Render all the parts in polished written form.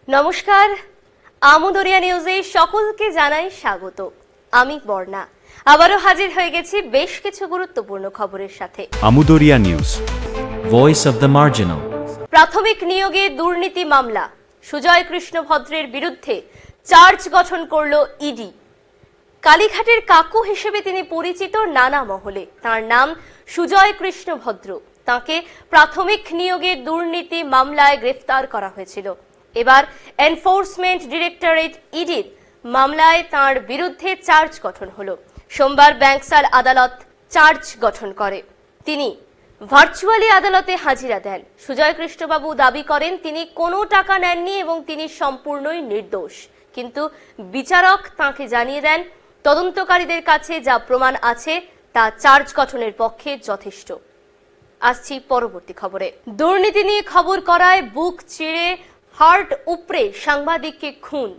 নমস্কার, আমুদরিয়া নিউজে সকলকে জানাই স্বাগত। আমি বর্ণা আবারও হাজির হয়ে গেছি বেশ কিছু গুরুত্বপূর্ণ খবরের সাথে। Amudariya news, voice of the marginal. প্রাথমিক নিয়োগে দুর্নীতি মামলা, সুজয় কৃষ্ণ ভদ্রের বিরুদ্ধে চার্জ গঠন করল ইডি। কালীঘাটের কাকু হিসেবে তিনি পরিচিত নানা মহলে। তার নাম সুজয় কৃষ্ণ ভদ্র। তাকে প্রাথমিক নিয়োগে দুর্নীতি মামলায় গ্রেফতার করা হয়েছিল। এবার এনফোর্সমেন্ট ডিরেক্টরেট ইডির মামলায় তার বিরুদ্ধে চার্জ গঠন হলো। সোমবার ব্যাংকসাল আদালত চার্জ গঠন করে। তিনি ভার্চুয়ালি আদালতে হাজিরা দেন। সুজয় কৃষ্ণবাবু দাবি করেন তিনি কোনো টাকা নেননি এবং তিনি সম্পূর্ণই নির্দোষ। কিন্তু বিচারক তাঁকে জানিয়ে দেন তদন্তকারীদের কাছে যা প্রমাণ আছে তা চার্জ গঠনের পক্ষে যথেষ্ট। আসছি পরবর্তী খবরে। দুর্নীতি নিয়ে খবর করায় বুক চিরে হার্ট উপড়ে সাংবাদিককে খুন।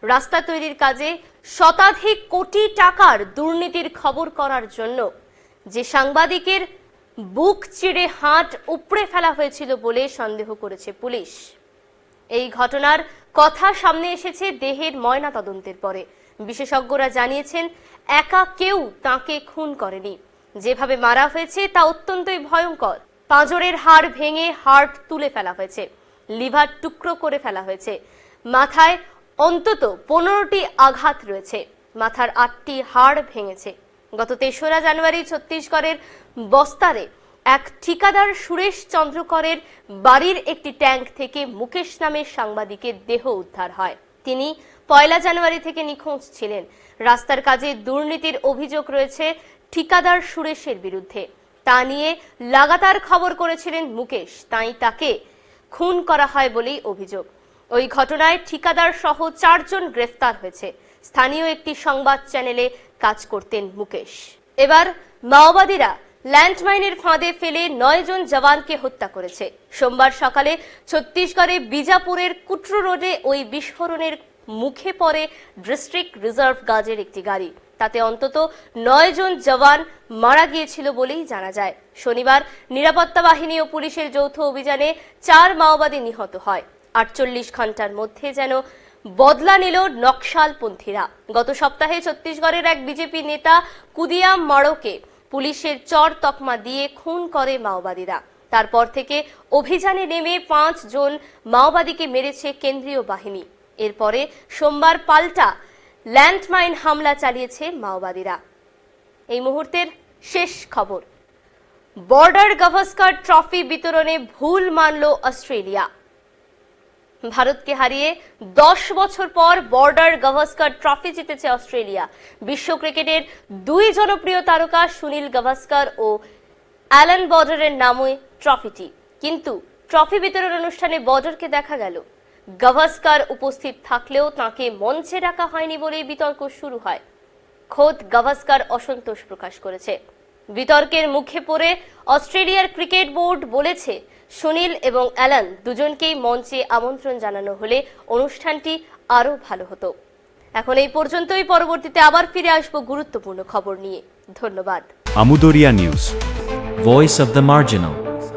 রাস্তা তৈরির কাজে শতাধিক কোটি টাকার দুর্নীতির খবর করার জন্য যে সাংবাদিকের বুক চিরে হার্ট উপড়ে ফেলা হয়েছিল বলে সন্দেহ করেছে পুলিশ। এই ঘটনার কথা সামনে এসেছে দেহের ময়না তদন্তের পরে। বিশেষজ্ঞরা জানিয়েছেন একা কেউ তাকে খুন করেনি। যেভাবে মারা হয়েছে তা অত্যন্তই ভয়ঙ্কর। পাঁজরের হাড় ভেঙে হার্ট তুলে ফেলা হয়েছে, লিভার টুকরো করে ফেলা হয়েছে। মাথায় অন্তত 15টি আঘাত রয়েছে, মাথার 8টি হাড় ভেঙেছে। গত 3রা জানুয়ারি ছত্তিশগড়ের বস্তারে এক ঠিকাদার সুরেশ চন্দ্রকরের বাড়ির একটি ট্যাঙ্ক থেকে মুকেশ নামের সাংবাদিকের দেহ উদ্ধার হয়। তিনি 1 জানুয়ারি থেকে নিখোঁজ ছিলেন। রাস্তার কাজে দুর্নীতির অভিযোগ রয়েছে ঠিকাদার সুরেশের বিরুদ্ধে। তা নিয়ে লাগাতার খবর করেছিলেন মুকেশ, তাই তাকে খুন করা হয় বলেই অভিযোগ। ওই ঘটনায় ঠিকাদার সহ 4 জন গ্রেফতার হয়েছে। স্থানীয় একটি সংবাদ চ্যানেলে কাজ করতেন মুকেশ। এবার মাওবাদীরা ল্যান্ডমাইনের ফাঁদে ফেলে 9 জন জওয়ানকে হত্যা করেছে। সোমবার সকালে ছত্তিশগড়ে বিজাপুরের কুটরু রোডে ওই বিস্ফোরণের মুখে পড়ে ডিস্ট্রিক্ট রিজার্ভ গার্ডের একটি গাড়ি। তাতে অন্তত 9 জন জওয়ান মারা গিয়েছিল বলেই জানা যায়। শনিবার নিরাপত্তা বাহিনী ও পুলিশের যৌথ অভিযানে 4 মাওবাদী নিহত হয়। 48 ঘন্টার মধ্যে যেন বদলা নিল নকশালপন্থীরা। গত সপ্তাহে ছত্তিশগড়ের এক বিজেপি নেতা কুদিয়াম মাড়োকে পুলিশের চর তকমা দিয়ে খুন করে মাওবাদীরা। তারপর থেকে অভিযানে নেমে 5 জন মাওবাদীকে মেরেছে কেন্দ্রীয় বাহিনী। এরপরে সোমবার পাল্টা ল্যান্ডমাইন হামলা চালিয়েছে মাওবাদীরা। এই মুহূর্তের শেষ খবর। বর্ডার গাভাস্কার ট্রফি বিতরণে ভুল মানল অস্ট্রেলিয়া। ভারতকে হারিয়ে 10 বছর পর বর্ডার গাভাস্কার ট্রফি জিতেছে অস্ট্রেলিয়া। বিশ্ব ক্রিকেটের 2 জনপ্রিয় তারকা সুনীল গাভাস্কার ও অ্যালান বর্ডারের নামে ট্রফিটি। কিন্তু ট্রফি বিতরণ অনুষ্ঠানে বর্ডারকে দেখা গেল। গাভাস্কার উপস্থিত থাকলেও তাকে মঞ্চে ডাকা হয়নি বলে বিতর্ক শুরু হয়। খোদ গাভাস্কার অসন্তোষ প্রকাশ করেছে। বিতর্কের মুখে পড়ে অস্ট্রেলিয়ার ক্রিকেট বোর্ড বলেছে সুনীল এবং অ্যালান দুজনকেই মঞ্চে আমন্ত্রণ জানানো হলে অনুষ্ঠানটি আরো ভালো হতো। এখন এই পর্যন্তই। পরবর্তীতে আবার ফিরে আসবো গুরুত্বপূর্ণ খবর নিয়ে। ধন্যবাদ। Amudariya news, voice of the marginal.